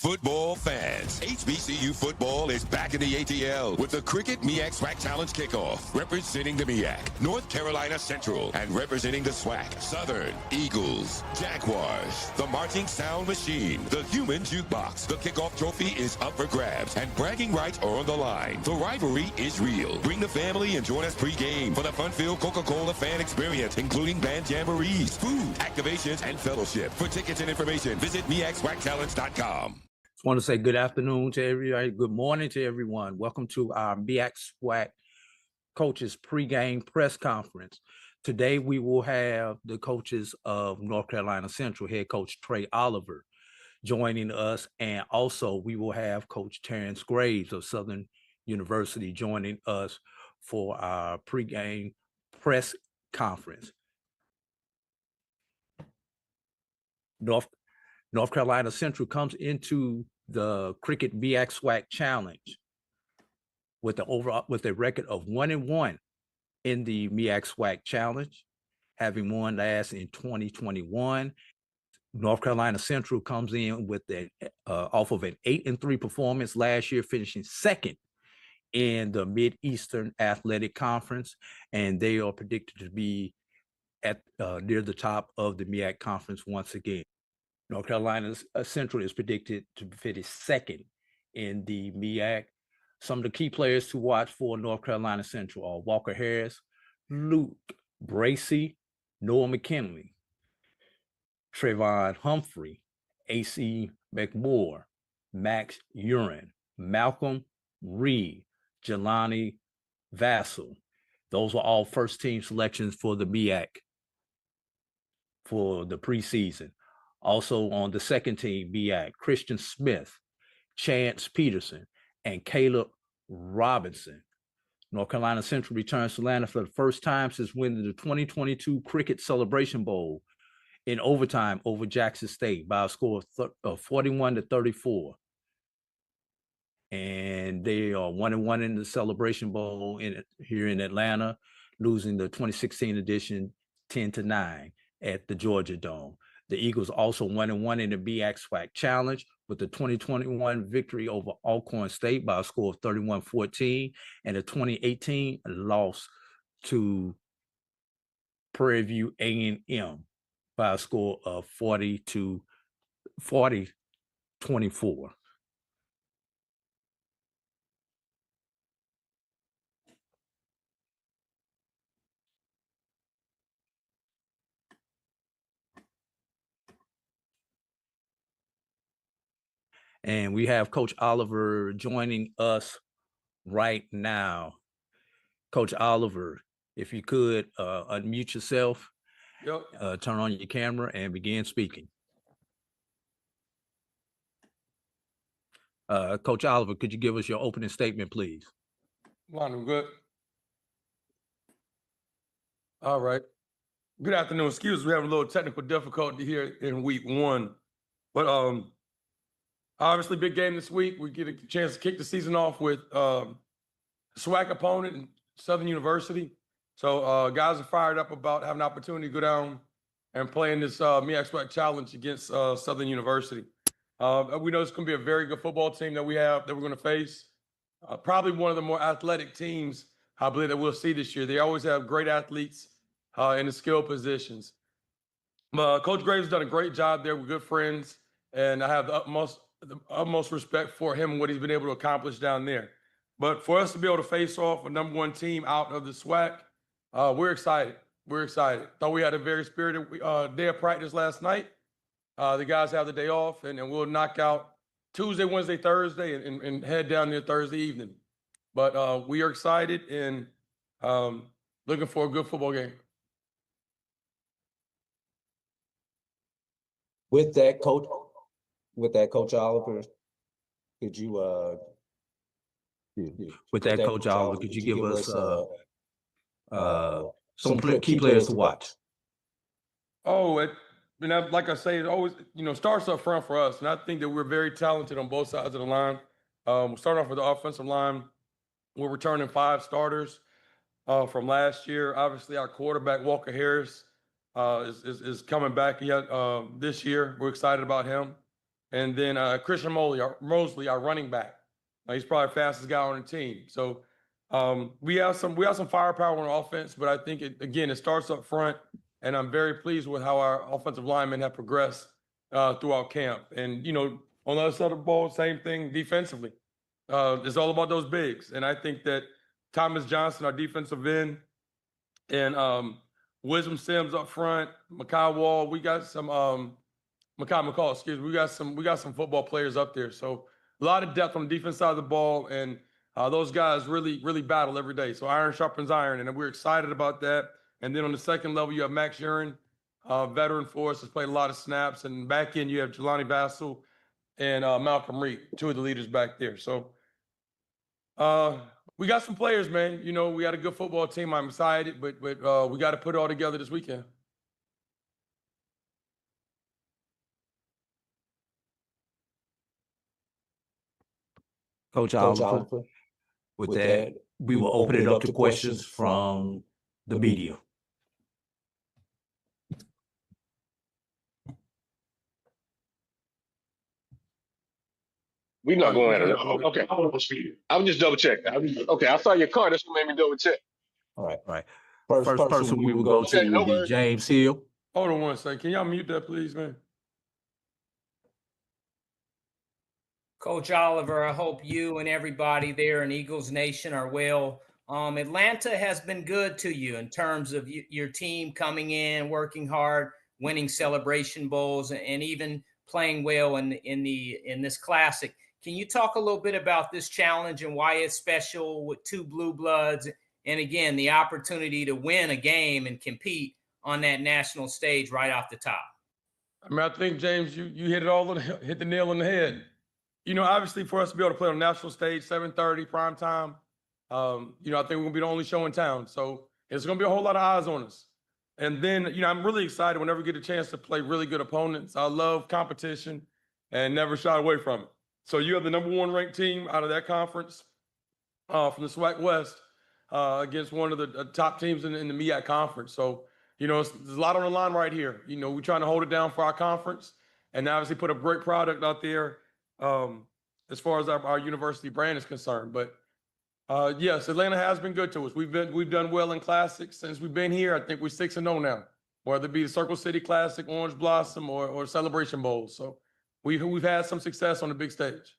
football fans. HBCU football is back in the ATL with the Cricket MEAC SWAC Challenge Kickoff. Representing the MEAC, North Carolina Central, and representing the SWAC, Southern, Eagles, Jaguars, the Marching Sound Machine, the Human Jukebox. The kickoff trophy is up for grabs, and bragging rights are on the line. The rivalry is real. Bring the family and join us pre-game for the fun-filled Coca-Cola fan experience, including band jamborees, food, activations, and fellowship. For tickets and information, visit MEACSWACChallenge.com. Just want to say good afternoon to everybody. Good morning to everyone. Welcome to our MEAC SWAC coaches pregame press conference. Today we will have the coaches of North Carolina Central, head coach Trey Oliver, joining us, and also we will have Coach Terrence Graves of Southern University joining us for our pregame press conference. North Carolina Central comes into the Cricket MEAC SWAC Challenge with a record of 1-1 in the MEAC SWAC Challenge, having won last in 2021. North Carolina Central comes in with off of an 8-3 performance last year, finishing second in the Mid-Eastern Athletic Conference, and they are predicted to be at near the top of the MEAC Conference once again. North Carolina Central is predicted to finish second in the MEAC. Some of the key players to watch for North Carolina Central are Walker Harris, Luke Bracey, Noah McKinley, Trayvon Humphrey, AC McMoore, Max Urin, Malcolm Reed, Jelani Vassell. Those were all first team selections for the MEAC for the preseason. Also on the second team MEAC, Christian Smith, Chance Peterson, and Caleb Robinson. North Carolina Central returns to Atlanta for the first time since winning the 2022 Cricket Celebration Bowl in overtime over Jackson State by a score of 41-34. And they are 1-1 in the Celebration Bowl here in Atlanta, losing the 2016 edition 10-9 at the Georgia Dome. The Eagles also 1-1 in the MEAC SWAC Challenge with the 2021 victory over Alcorn State by a score of 31-14 and a 2018 loss to Prairie View A&M by a score of 40-24. And we have Coach Oliver joining us right now. Coach Oliver, if you could unmute yourself, turn on your camera and begin speaking. Coach Oliver, could you give us your opening statement, please? I'm good. All right. Good afternoon. Excuse me, we have a little technical difficulty here in week one, but obviously, big game this week. We get a chance to kick the season off with SWAC opponent in Southern University. So guys are fired up about having an opportunity to go down and play in this MEAC SWAC Challenge against Southern University. We know it's going to be a very good football team that we're going to face. Probably one of the more athletic teams, I believe, that we'll see this year. They always have great athletes in the skill positions. Coach Graves has done a great job there. We're good friends, and I have the utmost respect for him and what he's been able to accomplish down there. But for us to be able to face off a #1 team out of the SWAC, we're excited. We're excited. Thought we had a very spirited day of practice last night. The guys have the day off, and we'll knock out Tuesday, Wednesday, Thursday, and head down there Thursday evening. But we are excited and looking for a good football game. With that, Coach Oliver, could you Coach Oliver, could you give us some key players to watch? Like I say, it always starts up front for us, and I think that we're very talented on both sides of the line. We'll start off with the offensive line. We're returning 5 starters from last year. Obviously, our quarterback Walker Harris is coming back yet this year. We're excited about him. and then Christian Mosley, our running back. He's probably the fastest guy on the team. So we have some firepower on offense, but I think it starts up front, and I'm very pleased with how our offensive linemen have progressed throughout camp. And on the other side of the ball, same thing defensively. It's all about those bigs, and I think that Thomas Johnson, our defensive end, and Wisdom Sims up front, Makai Wall, we got some Makai McCall, excuse me. We got some football players up there. So a lot of depth on the defense side of the ball, and those guys really battle every day. So iron sharpens iron, and we're excited about that. And then on the second level, you have Max Urin, veteran for us, has played a lot of snaps. And back end, you have Jelani Vassell and Malcolm Reed, two of the leaders back there. So we got some players, man. We got a good football team. I'm excited, but we got to put it all together this weekend. Coach Oliver, with that, we will open it up to questions from the media. We're not going at it. Okay. I was just double checking. Okay, I saw your card. That's what made me double check. All right. First person we will go to will be James Hill. Hold on one second. Can y'all mute that, please, man? Coach Oliver, I hope you and everybody there in Eagles Nation are well. Atlanta has been good to you in terms of your team coming in, working hard, winning Celebration Bowls, and even playing well in this classic. Can you talk a little bit about this challenge and why it's special with two blue bloods, and again, the opportunity to win a game and compete on that national stage right off the top? I think, James, you hit the nail on the head. Obviously for us to be able to play on the national stage, 7:30 prime time, I think we're gonna be the only show in town. So it's gonna be a whole lot of eyes on us. And then, I'm really excited whenever we get a chance to play really good opponents. I love competition and never shy away from it. So you have the number 1 ranked team out of that conference from the SWAC West against one of the top teams in the MEAC conference. So, there's a lot on the line right here. We're trying to hold it down for our conference and obviously put a great product out there as far as our university brand is concerned. But yes, Atlanta has been good to us. We've done well in classics since we've been here. I think we're 6-0 now, whether it be the Circle City Classic, Orange Blossom, or Celebration Bowl. So we've had some success on the big stage.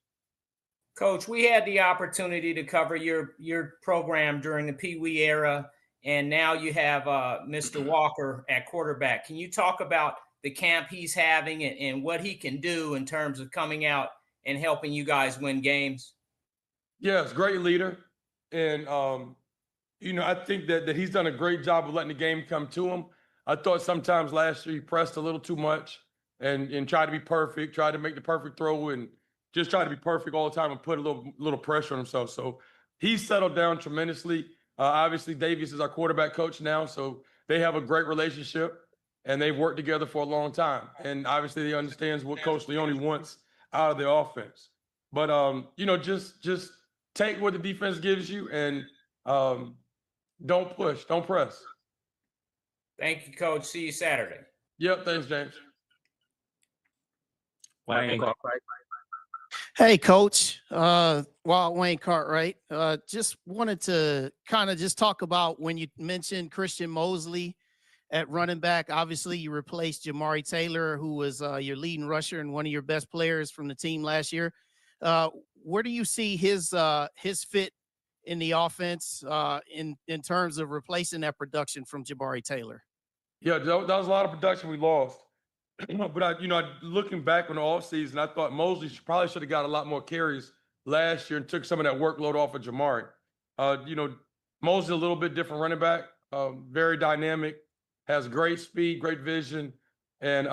Coach, we had the opportunity to cover your program during the Pee Wee era, and now you have Mr. Walker at quarterback. Can you talk about the camp he's having and what he can do in terms of coming out and helping you guys win games? Yes, great leader. And, I think that he's done a great job of letting the game come to him. I thought sometimes last year he pressed a little too much and tried to be perfect, tried to make the perfect throw and just tried to be perfect all the time and put a little pressure on himself. So he's settled down tremendously. Obviously, Davies is our quarterback coach now, so they have a great relationship and they've worked together for a long time. And obviously, he understands what Coach Leone wants out of the offense. But, just take what the defense gives you and don't push, don't press. Thank you, Coach. See you Saturday. Yep, thanks, James. Wayne Cartwright. Hey, Coach. Wayne Cartwright. Just wanted to kind of just talk about when you mentioned Christian Mosley at running back. Obviously, you replaced Jamari Taylor, who was your leading rusher and one of your best players from the team last year. Where do you see his fit in the offense in terms of replacing that production from Jamari Taylor? Yeah, that was a lot of production we lost. But looking back on the offseason, I thought Mosley probably should have got a lot more carries last year and took some of that workload off of Jamari. Mosley's a little bit different running back, very dynamic, has great speed, great vision, and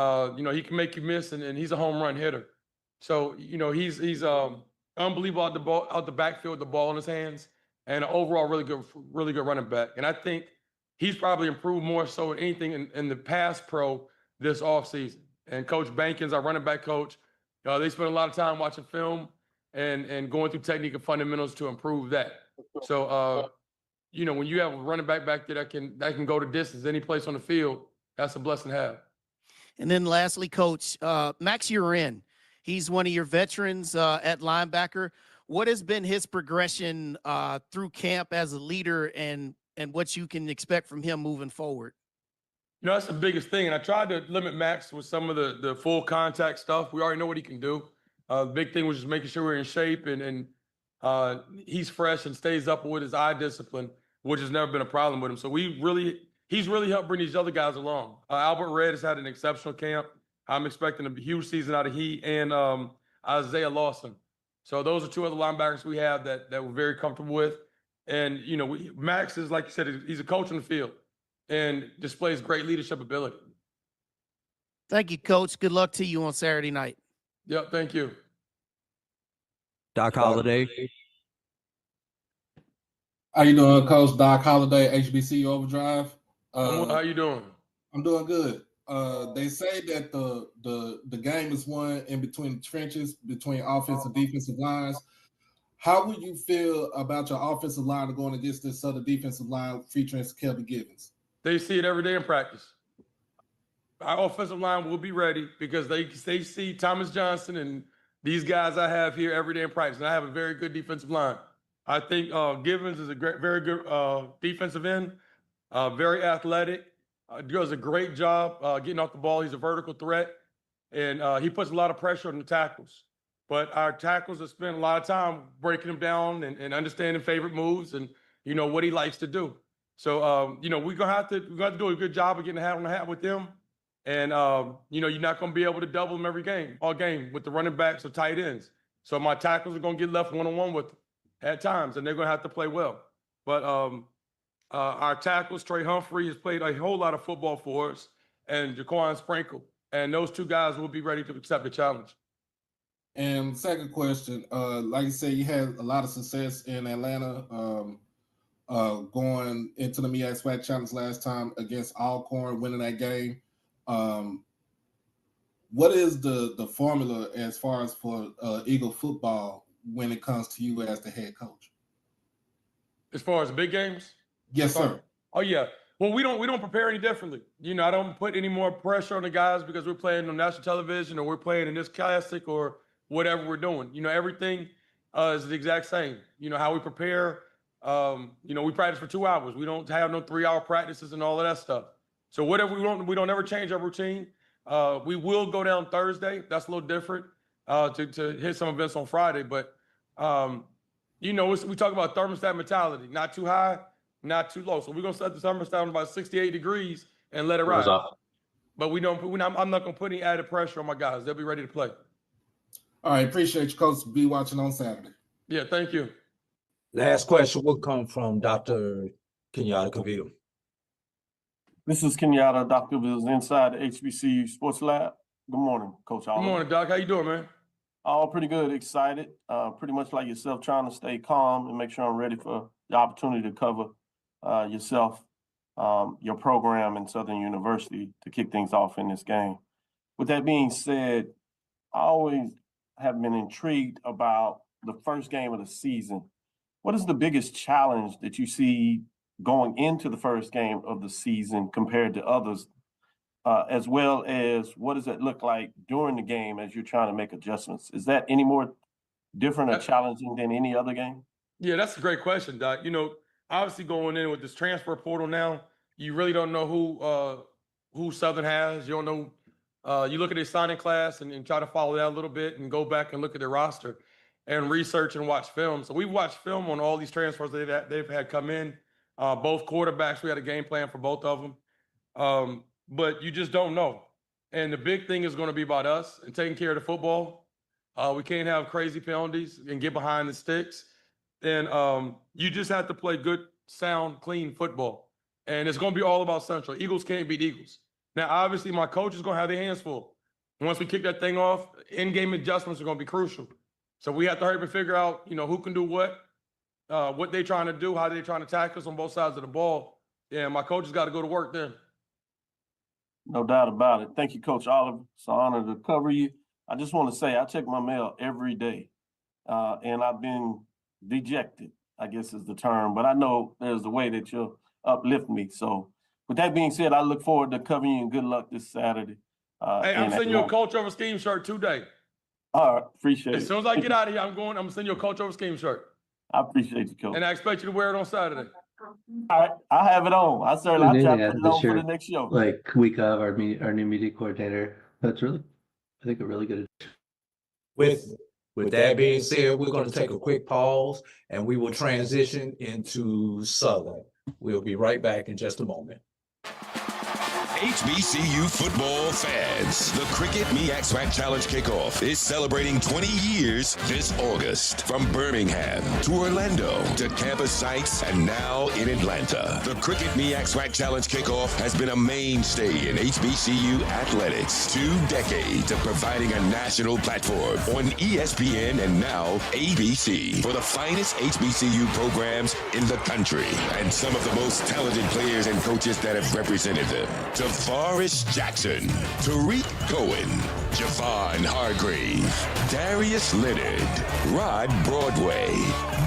he can make you miss, and he's a home run hitter. So he's unbelievable out the backfield, the ball in his hands, and overall really good running back. And I think he's probably improved more so than anything in the pass pro this offseason. And Coach Bankins, our running back coach, they spend a lot of time watching film and going through technique and fundamentals to improve that. So when you have a running back there that can go the distance any place on the field, that's a blessing to have. And then lastly, Coach, Max Urin, He's one of your veterans at linebacker. What has been his progression through camp as a leader, and what you can expect from him moving forward? You know, that's the biggest thing. And I tried to limit Max with some of the full contact stuff. We already know what he can do. The big thing was just making sure we're in shape and he's fresh and stays up with his eye discipline, which has never been a problem with him. So he's really helped bring these other guys along. Albert Red has had an exceptional camp. I'm expecting a huge season out of he and Isaiah Lawson. So those are two other linebackers we have that we're very comfortable with. And, you know, Max is, like you said, he's a coach in the field and displays great leadership ability. Thank you, Coach. Good luck to you on Saturday night. Yep, thank you. Doc Holliday. How you doing, Coach? Doc Holliday, HBCU Overdrive. How you doing? I'm doing good. They say that the game is won in between the trenches, between offensive and defensive lines. How would you feel about your offensive line going against this other defensive line featuring Kelvin Givens? They see it every day in practice. Our offensive line will be ready because they see Thomas Johnson and these guys I have here every day in practice. And I have a very good defensive line. I think Givens is a very good defensive end, very athletic, does a great job getting off the ball. He's a vertical threat, and he puts a lot of pressure on the tackles. But our tackles have spent a lot of time breaking him down and understanding favorite moves and, you know, what he likes to do. So, you know, we're gonna have to do a good job of getting a hat on the hat with them. And, you know, you're not going to be able to double them every game, all game with the running backs or tight ends. So my tackles are going to get left one-on-one with them at times, and they're going to have to play well. But our tackles, Trey Humphrey has played a whole lot of football for us, and Jaquan Sprinkle. And those two guys will be ready to accept the challenge. And second question, like you said, you had a lot of success in Atlanta going into the MEAC SWAC Challenge last time against Alcorn, winning that game. What is the formula as far as for Eagle football when it comes to you as the head coach? As far as big games? Yes, sir. Oh yeah. Well, we don't prepare any differently. You know, I don't put any more pressure on the guys because we're playing on national television or we're playing in this classic or whatever we're doing. You know, everything is the exact same. You know, how we prepare. You know, we practice for 2 hours. We don't have no 3-hour practices and all of that stuff. So whatever we don't ever change our routine. We will go down Thursday. That's a little different to hit some events on Friday. But, you know, we talk about thermostat mentality, not too high, not too low. So we're going to set the thermostat on about 68 degrees and let it ride. But I'm not going to put any added pressure on my guys. They'll be ready to play. All right. Appreciate you, Coach. Be watching on Saturday. Yeah, thank you. Last question will come from Dr. Kenyatta Cavill. This is Kenyatta, Dr. Bills, inside the HBCU Sports Lab. Good morning, Coach Oliver. Good morning, Doc. How you doing, man? All pretty good, excited. Pretty much like yourself, trying to stay calm and make sure I'm ready for the opportunity to cover yourself, your program in Southern University to kick things off in this game. With that being said, I always have been intrigued about the first game of the season. What is the biggest challenge that you see going into the first game of the season compared to others, as well as what does it look like during the game as you're trying to make adjustments? Is that any more different or challenging than any other game? Yeah, that's a great question, Doc. You know, obviously going in with this transfer portal now, you really don't know who Southern has. You don't know. You look at their signing class and try to follow that a little bit and go back and look at their roster and research and watch film. So we've watched film on all these transfers they've had come in. Both quarterbacks, we had a game plan for both of them. But you just don't know. And the big thing is going to be about us and taking care of the football. We can't have crazy penalties and get behind the sticks. And you just have to play good, sound, clean football. And it's going to be all about Central. Eagles can't beat Eagles. Now, obviously, my coach is going to have their hands full. Once we kick that thing off, in-game adjustments are going to be crucial. So we have to hurry up and figure out, you know, who can do what they're trying to do, how they're trying to tackle us on both sides of the ball. Yeah, my coach has got to go to work then. No doubt about it. Thank you, Coach Oliver. It's an honor to cover you. I just want to say I check my mail every day, and I've been dejected, I guess is the term, but I know there's a way that you'll uplift me. So with that being said, I look forward to covering you and good luck this Saturday. Hey, I'm sending you a Coach Over Scheme shirt today. All right, appreciate As it. soon as I get out of here, I'm gonna send you a Coach Over scheme shirt. I appreciate you, Coach. And I expect you to wear it on Saturday. All right, I'll have it on. I certainly I'll try to put it on for the shirt, next show. like week of our new media coordinator. That's really, I think, a really good. With that being said, we're going to take a quick pause and we will transition into Southern. We'll be right back in just a moment. HBCU football fans, the Cricket MEAC SWAC Challenge Kickoff is celebrating 20 years this August. From Birmingham to Orlando to campus sites and now in Atlanta. The Cricket MEAC SWAC Challenge Kickoff has been a mainstay in HBCU athletics. 2 decades of providing a national platform on ESPN and now ABC for the finest HBCU programs in the country and some of the most talented players and coaches that have represented them. Forrest Jackson, Tariq Cohen, Javon Hargrave, Darius Leonard, Rod Broadway,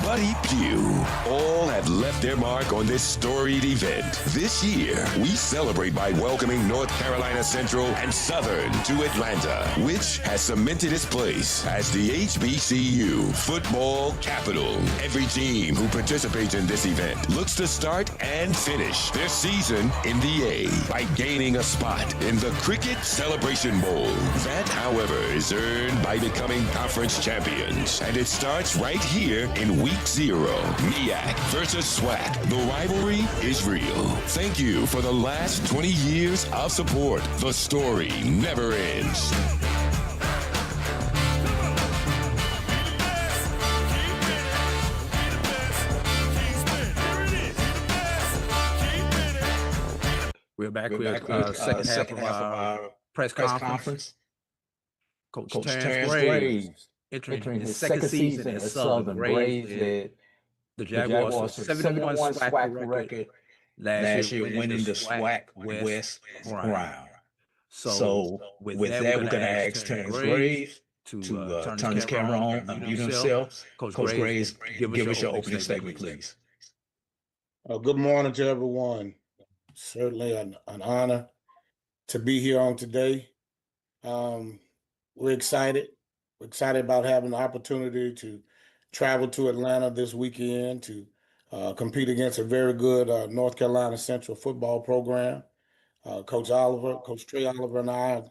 Buddy Pugh, all have left their mark on this storied event. This year, we celebrate by welcoming North Carolina Central and Southern to Atlanta, which has cemented its place as the HBCU football capital. Every team who participates in this event looks to start and finish their season in the A by gaining a spot in the Cricket Celebration Bowl. That, however, is earned by becoming conference champions. And it starts right here in week 0. MEAC versus SWAC. The rivalry is real. Thank you for the last 20 years of support. The story never ends. We're back with second half of our press conference. Coach Terrence Graves entering his second season at Southern. Graves led the Jaguars to 7-1 SWAC record last year, winning the SWAC West Crown. So with that, we're going to ask Terrence Graves to turn his camera on, unmute himself. Coach Graves, give us your opening statement, please. Good morning to everyone. Certainly an honor to be here on today. We're excited. We're excited about having the opportunity to travel to Atlanta this weekend to compete against a very good North Carolina Central football program. Coach Trey Oliver and I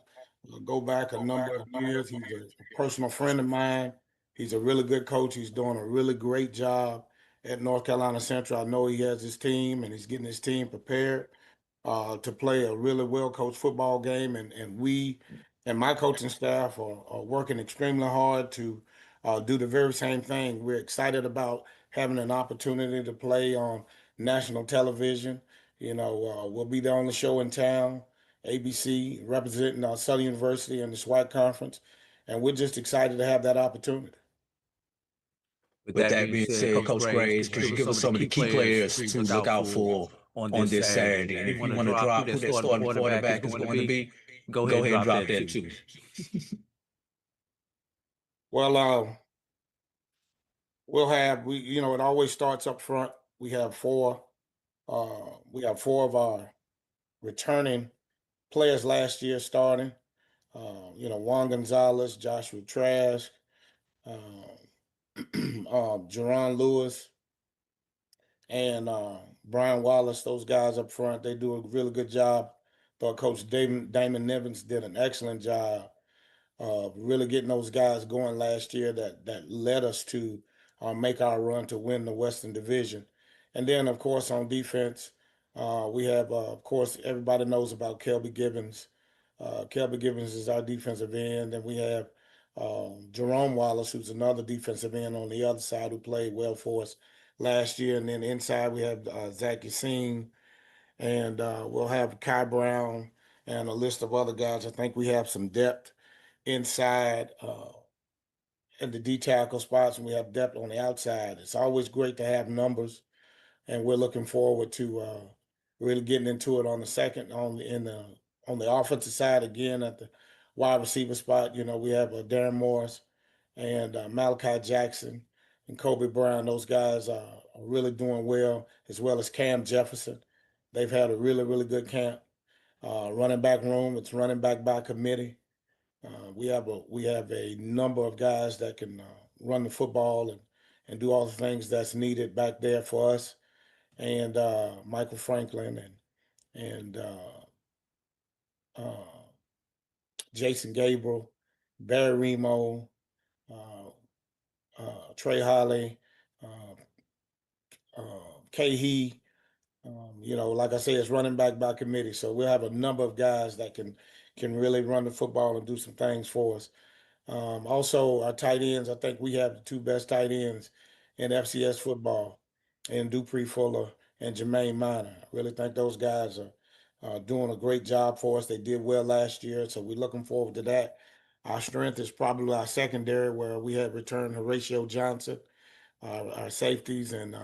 go back a number of years. He's a personal friend of mine. He's a really good coach. He's doing a really great job at North Carolina Central. I know he has his team and he's getting his team prepared to play a really well-coached football game. And we and my coaching staff are working extremely hard to do the very same thing. We're excited about having an opportunity to play on national television. You know, we'll be the only show in town, ABC, representing Southern University and the SWAC Conference. And we're just excited to have that opportunity. With that being said, Coach Graves, could you give us some of the key players to look out for on this Saturday? And if you want to drop who that starting quarterback is going to be, go ahead and drop that too. Well, it always starts up front. We have four of our returning players last year starting. Juan Gonzalez, Joshua Trask, Jerron Lewis, and Brian Wallace. Those guys up front, they do a really good job. Thought Coach Damon Nivens did an excellent job of really getting those guys going last year that led us to make our run to win the Western Division. And then, of course, on defense, we have, of course, everybody knows about Kelby Gibbons. Kelby Gibbons is our defensive end. And we have Jerome Wallace, who's another defensive end on the other side who played well for us last year. And then inside we have Zach Yassine, and we'll have Kai Brown and a list of other guys. I think we have some depth inside in the D tackle spots, and we have depth on the outside. It's always great to have numbers, and we're looking forward to really getting into it on the offensive side again at the wide receiver spot. We have Darren Morris and Malachi Jackson and Kobe Brown. Those guys are really doing well, as well as Cam Jefferson. They've had a really, really good camp. Running back room, it's running back by committee. We have a number of guys that can run the football and do all the things that's needed back there for us. And Michael Franklin and Jason Gabriel, Barry Remo, Trey Holly, Kahee. Like I say, it's running back by committee. So we'll have a number of guys that can really run the football and do some things for us. Also, our tight ends, I think we have the two best tight ends in FCS football, and Dupree Fuller and Jermaine Minor. I really think those guys are doing a great job for us. They did well last year, so we're looking forward to that. Our strength is probably our secondary, where we have returned Horatio Johnson, our safeties, and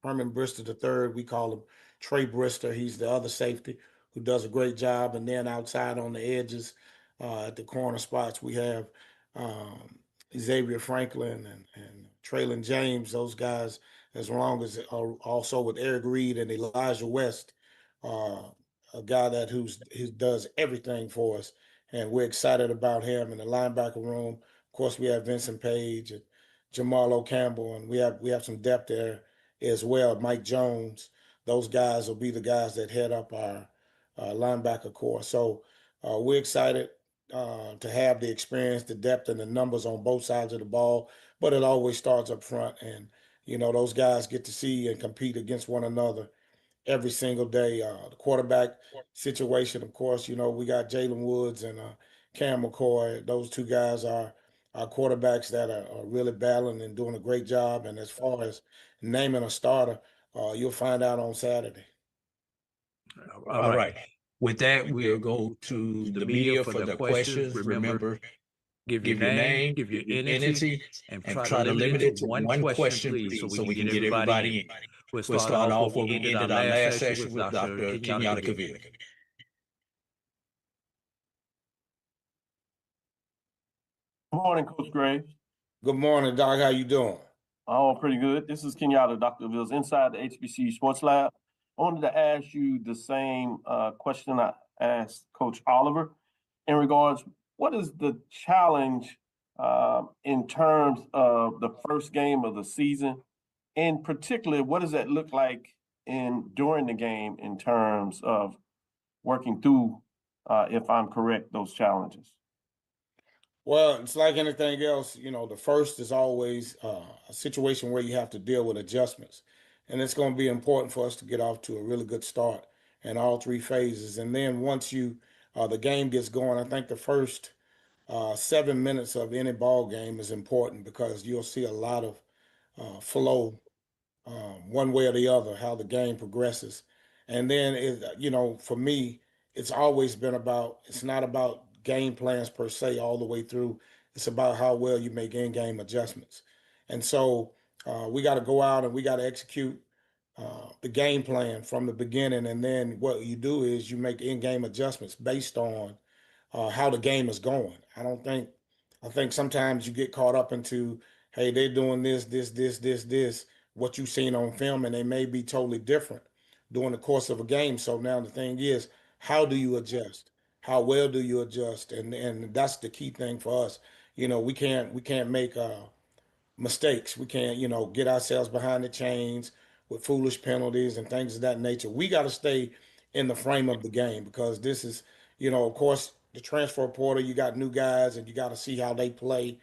Herman Brister III. We call him Trey Brister. He's the other safety who does a great job. And then outside on the edges, at the corner spots, we have Xavier Franklin and Traylon James. Those guys, as long as also with Eric Reed and Elijah West, a guy that who does everything for us, and we're excited about him. In the linebacker room, of course, we have Vincent Page and Jamal O'Campbell, and we have some depth there as well. Mike Jones. Those guys will be the guys that head up our linebacker core. So we're excited to have the experience, the depth, and the numbers on both sides of the ball. But it always starts up front, and those guys get to see and compete against one another every single day. The quarterback situation, of course, we got Jalen Woods and Cam McCoy. Those two guys are our quarterbacks that are really battling and doing a great job. And as far as naming a starter, you'll find out on Saturday. All right. With that, we'll go to the media for the questions. Remember, give your name, give your entity, and try to limit it to one question, please, so we can get everybody in. We'll start off where we ended our last session with Dr. Kenyatta Kavili. Good morning, Coach Graves. Good morning, Doc. How you doing? Oh, pretty good. This is Kenyatta, Dr. Vills, inside the HBCU Sports Lab. I wanted to ask you the same question I asked Coach Oliver in regards, what is the challenge in terms of the first game of the season? In particular, what does that look like during the game in terms of working through, if I'm correct, those challenges? Well, it's like anything else, the first is always a situation where you have to deal with adjustments. And it's going to be important for us to get off to a really good start in all three phases. And then once the game gets going, I think the first 7 minutes of any ball game is important, because you'll see a lot of flow one way or the other, how the game progresses. And then, for me, it's always been it's not about game plans per se all the way through. It's about how well you make in-game adjustments. And so we got to go out and we got to execute the game plan from the beginning. And then what you do is you make in-game adjustments based on how the game is going. I think sometimes you get caught up into, hey, they're doing this, what you've seen on film, and they may be totally different during the course of a game. So now the thing is, how do you adjust? How well do you adjust? And that's the key thing for us. We can't make mistakes. We can't, get ourselves behind the chains with foolish penalties and things of that nature. We got to stay in the frame of the game, because this is, of course, the transfer portal, you got new guys, and you got to see how they play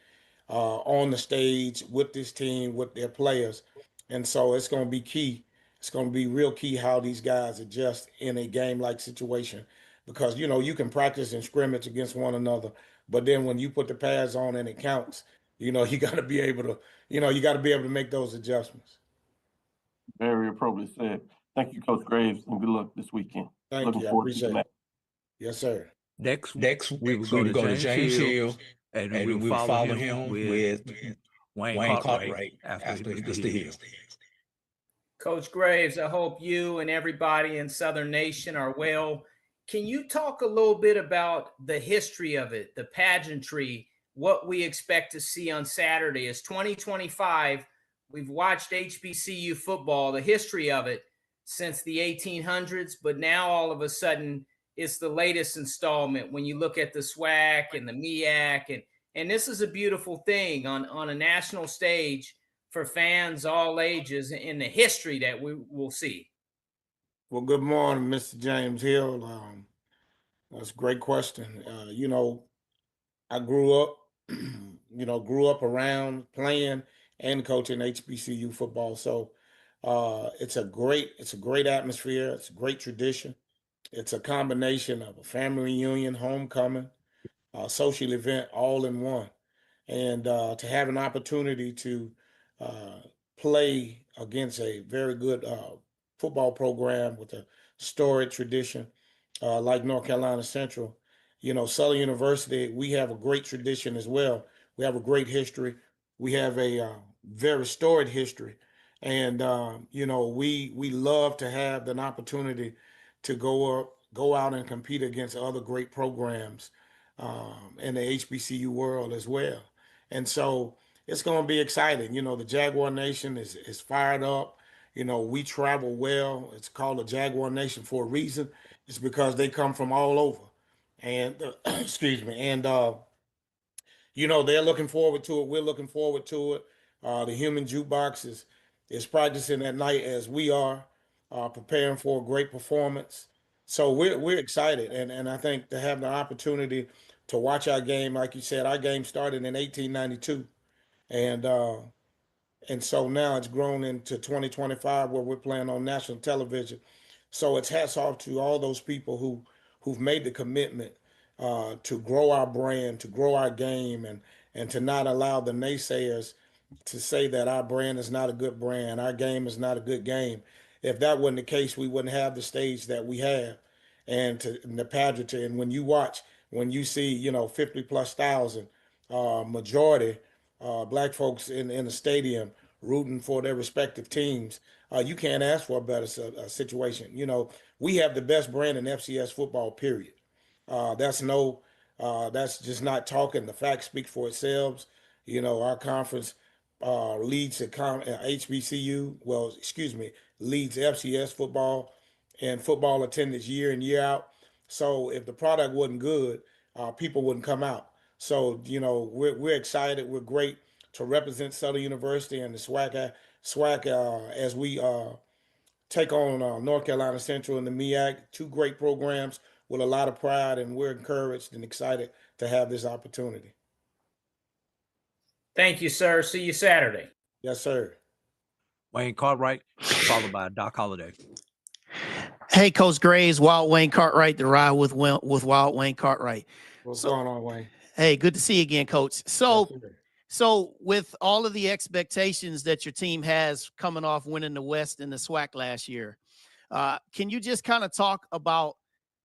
on the stage with this team, with their players. And so it's going to be key. It's going to be real key how these guys adjust in a game-like situation, because, you can practice and scrimmage against one another, but then when you put the pads on and it counts, you got to be able to make those adjustments. Very appropriate said. Thank you, Coach Graves, and good luck this weekend. Thank you. I appreciate it. Yes, sir. Next, we will go to James Hill, and we will follow him with Wayne Cartwright after Mr. Hill. Coach Graves, I hope you and everybody in Southern Nation are well. Can you talk a little bit about the history of it, the pageantry, what we expect to see on Saturday? It's 2025. We've watched HBCU football, the history of it since the 1800s, but now all of a sudden it's the latest installment when you look at the SWAC and the MEAC, and this is a beautiful thing on a national stage for fans all ages in the history that we will see. Well, good morning, Mr. James Hill. That's a great question. I grew up, grew up around playing and coaching HBCU football. So it's a great atmosphere. It's a great tradition. It's a combination of a family reunion, homecoming, social event, all in one. And to have an opportunity to uh, play against a very good football program with a storied tradition like North Carolina Central. Southern University, we have a great tradition as well. We have a great history. We have a very storied history. And, we love to have an opportunity to go out and compete against other great programs in the HBCU world as well. And so it's going to be exciting. The Jaguar Nation is fired up. We travel well. It's called the Jaguar Nation for a reason. It's because they come from all over. And excuse me. And they're looking forward to it. We're looking forward to it. The human jukebox is practicing at night as we are, preparing for a great performance. So we're excited, and I think to have the opportunity to watch our game, like you said, our game started in 1892, and so now it's grown into 2025 where we're playing on national television. So it's hats off to all those people who've made the commitment to grow our brand, to grow our game, and to not allow the naysayers to say that our brand is not a good brand, our game is not a good game. If that wasn't the case, we wouldn't have the stage that we have, and the pageantry. And when you see 50 plus thousand majority black folks in the stadium rooting for their respective teams, you can't ask for a better situation. We have the best brand in FCS football, period. That's just not talking. The facts speak for itself. Our conference leads HBCU, leads FCS football and football attendance year in, year out. So if the product wasn't good, people wouldn't come out. So, we're excited. We're great to represent Southern University and the SWAC as we take on North Carolina Central and the MEAC, two great programs with a lot of pride, and we're encouraged and excited to have this opportunity. Thank you, sir. See you Saturday. Yes, sir. Wayne Cartwright, followed by Doc Holliday. Hey, Coach Graves, Wild Wayne Cartwright, the ride with Wild Wayne Cartwright. What's going on, Wayne? Hey, good to see you again, Coach. So, Yes, sir. So with all of the expectations that your team has coming off winning the West and the SWAC last year, can you just kind of talk about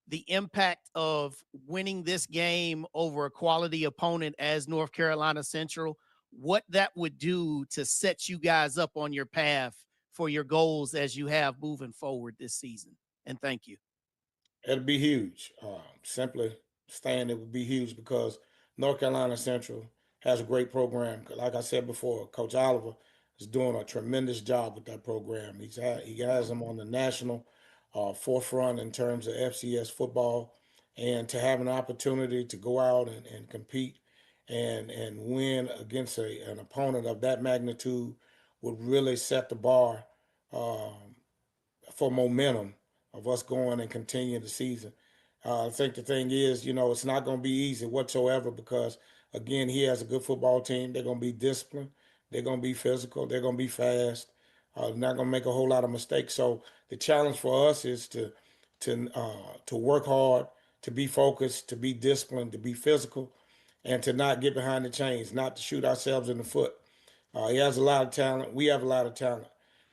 the impact of winning this game over a quality opponent as North Carolina Central, what that would do to set you guys up on your path for your goals as you have moving forward this season? And thank you. It'd be huge. Simply saying it would be huge because North Carolina Central has a great program. Like I said before, Coach Oliver is doing a tremendous job with that program. He has them on the national forefront in terms of FCS football, and to have an opportunity to go out and compete and win against an opponent of that magnitude would really set the bar for momentum of us going and continuing the season. I think the thing is, it's not going to be easy whatsoever because, again, he has a good football team. They're going to be disciplined. They're going to be physical. They're going to be fast. They're not going to make a whole lot of mistakes. So the challenge for us is to work hard, to be focused, to be disciplined, to be physical, and to not get behind the chains, not to shoot ourselves in the foot. He has a lot of talent. We have a lot of talent.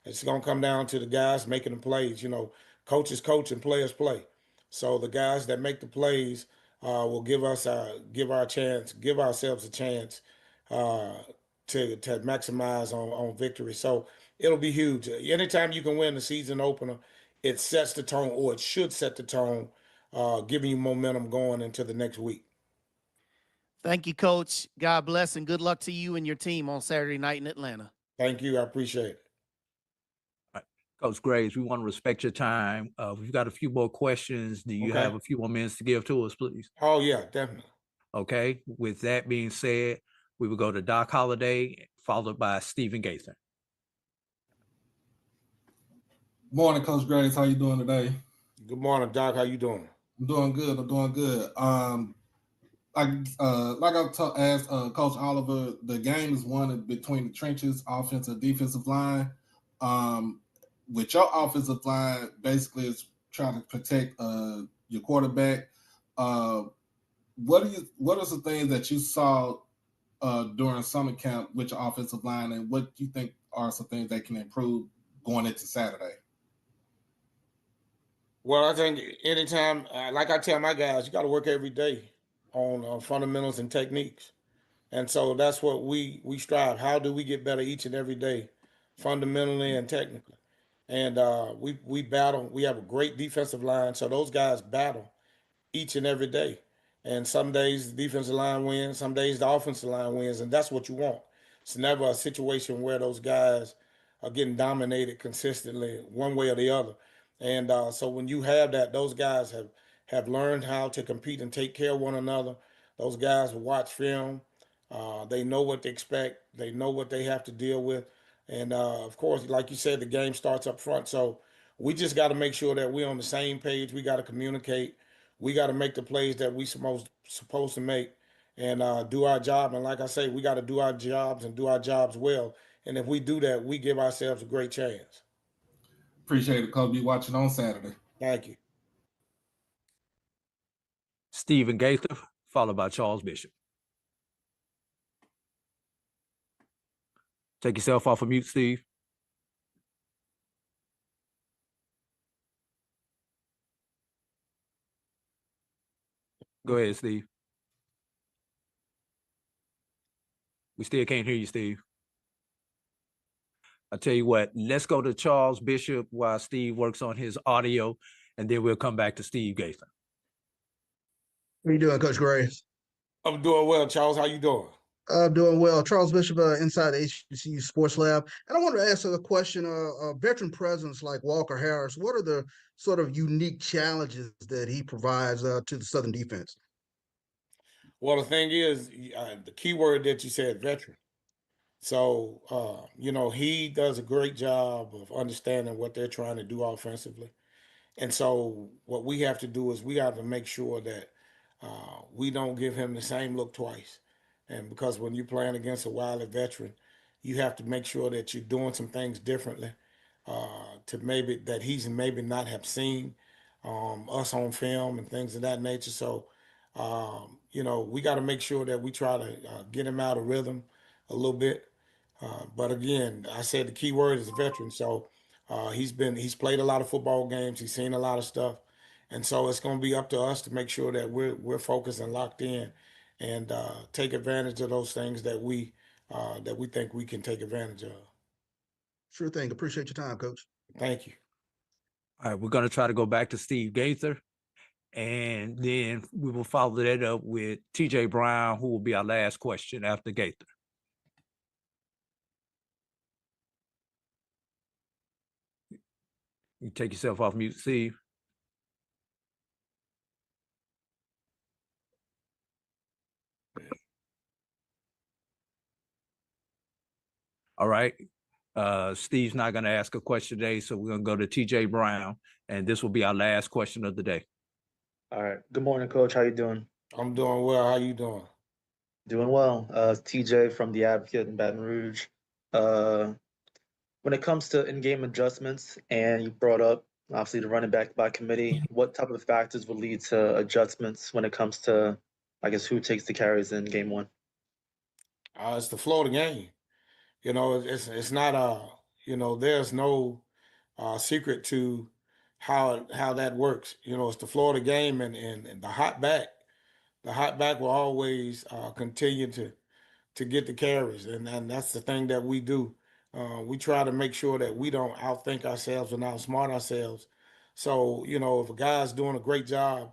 It's going to come down to the guys making the plays. Coaches coach and players play. So the guys that make the plays will give ourselves a chance to maximize on victory. So it'll be huge. Anytime you can win the season opener, it sets the tone, or it should set the tone, giving you momentum going into the next week. Thank you, Coach. God bless and good luck to you and your team on Saturday night in Atlanta. Thank you. I appreciate it. Coach Graves, we want to respect your time. We've got a few more questions. Do you Okay. have a few more minutes to give to us, please? Oh yeah, definitely. Okay. With that being said, we will go to Doc Holliday, followed by Stephen Gaither. Morning, Coach Graves. How you doing today? Good morning, Doc. How you doing? I'm doing good. I'm doing good. Like I asked Coach Oliver, the game is won between the trenches, offensive, defensive line. With your offensive line, basically is trying to protect your quarterback. What are some things that you saw during summer camp with your offensive line, and what do you think are some things that can improve going into Saturday? Well, I think anytime, like I tell my guys, you got to work every day on fundamentals and techniques, and so that's what we strive. How do we get better each and every day, fundamentally and technically? And we battle. We have a great defensive line, so those guys battle each and every day. And some days the defensive line wins, some days the offensive line wins, and that's what you want. It's never a situation where those guys are getting dominated consistently one way or the other. And so when you have that, those guys have learned how to compete and take care of one another. Those guys watch film. They know what to expect. They know what they have to deal with. And of course, like you said, the game starts up front. So we just got to make sure that we're on the same page. We got to communicate. We got to make the plays that we supposed to make and do our job. And like I say, we got to do our jobs and do our jobs well. And if we do that, we give ourselves a great chance. Appreciate it, Coach. Be watching on Saturday. Thank you. Stephen Gaither, followed by Charles Bishop. Take yourself off of mute, Steve. Go ahead, Steve. We still can't hear you, Steve. I'll tell you what, let's go to Charles Bishop while Steve works on his audio, and then we'll come back to Steve Gaither. How you doing, Coach Graves? I'm doing well, Charles. How you doing? Doing well. Charles Bishop, inside the HBCU Sports Lab. And I wanted to ask a question, veteran presence like Walker Harris, what are the sort of unique challenges that he provides to the Southern defense? Well, the thing is, the key word that you said, veteran. So, he does a great job of understanding what they're trying to do offensively. And so what we have to do is we have to make sure that we don't give him the same look twice. And because when you're playing against a wily veteran, you have to make sure that you're doing some things differently to maybe that he's maybe not have seen us on film and things of that nature. So, we got to make sure that we try to get him out of rhythm a little bit. But again, I said the key word is veteran. So he's played a lot of football games. He's seen a lot of stuff. And so it's going to be up to us to make sure that we're focused and locked in and take advantage of those things that we think we can take advantage of. Sure thing. Appreciate your time, Coach. Thank you. All right, we're going to try to go back to Steve Gaither, and then we will follow that up with TJ Brown, who will be our last question after Gaither. You take yourself off mute, Steve. All right. Steve's not going to ask a question today, so we're going to go to TJ Brown, and this will be our last question of the day. All right. Good morning, Coach. How you doing? I'm doing well. How you doing? Doing well. TJ from the Advocate in Baton Rouge. When it comes to in-game adjustments, and you brought up obviously the running back by committee, what type of factors would lead to adjustments when it comes to, I guess, who takes the carries in game one? It's the flow of the game. It's not there's no secret to how that works. It's the flow of the game and the hot back. The hot back will always continue to get the carries, and that's the thing that we do. We try to make sure that we don't outthink ourselves and outsmart ourselves. So, if a guy's doing a great job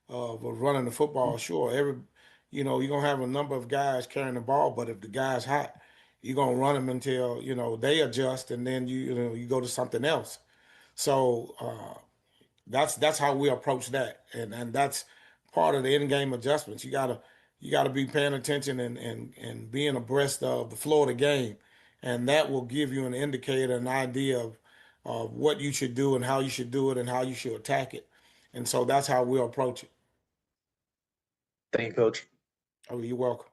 of running the football, sure, you're going to have a number of guys carrying the ball, but if the guy's hot, you're going to run them until, they adjust, and then you go to something else. So that's how we approach that, and that's part of the in-game adjustments. You gotta be paying attention and being abreast of the flow of the game, and that will give you an indicator, an idea of what you should do and how you should do it and how you should attack it. And so that's how we'll approach it. Thank you, Coach. Oh, you're welcome.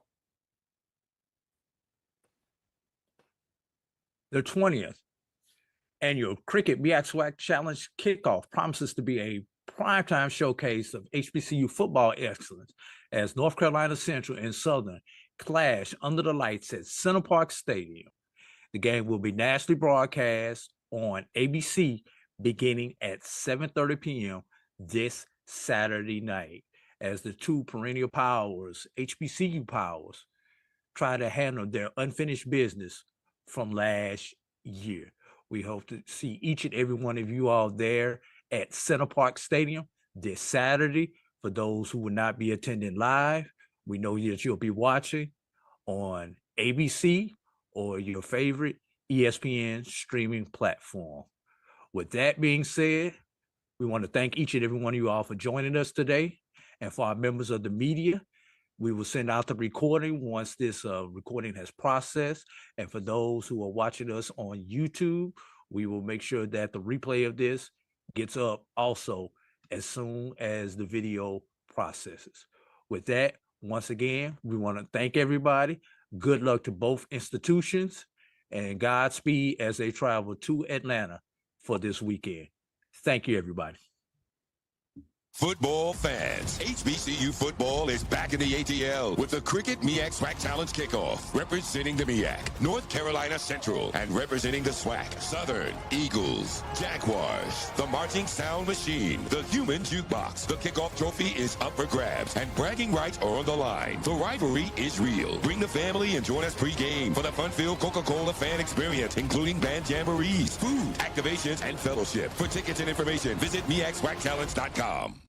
The 20th annual Cricket MEAC SWAC Challenge Kickoff promises to be a primetime showcase of HBCU football excellence as North Carolina Central and Southern clash under the lights at Center Parc Stadium. The game will be nationally broadcast on ABC beginning at 7:30 p.m. this Saturday night as the two perennial powers, HBCU powers, try to handle their unfinished business from last year. We hope to see each and every one of you all there at Center Parc Stadium this Saturday. For those who will not be attending live, we know that you'll be watching on ABC or your favorite ESPN streaming platform. With that being said, we want to thank each and every one of you all for joining us today. And for our members of the media, we will send out the recording once this recording has processed. And for those who are watching us on YouTube, we will make sure that the replay of this gets up also as soon as the video processes. With that, once again, we want to thank everybody. Good luck to both institutions and Godspeed as they travel to Atlanta for this weekend. Thank you, everybody. Football fans, HBCU football is back in the ATL with the Cricket MEAC SWAC Challenge Kickoff. Representing the MEAC, North Carolina Central, and representing the SWAC, Southern, Eagles, Jaguars, the Marching Sound Machine, the Human Jukebox. The kickoff trophy is up for grabs, and bragging rights are on the line. The rivalry is real. Bring the family and join us pre-game for the fun-filled Coca-Cola fan experience, including band jamborees, food, activations, and fellowship. For tickets and information, visit MEACSWACChallenge.com.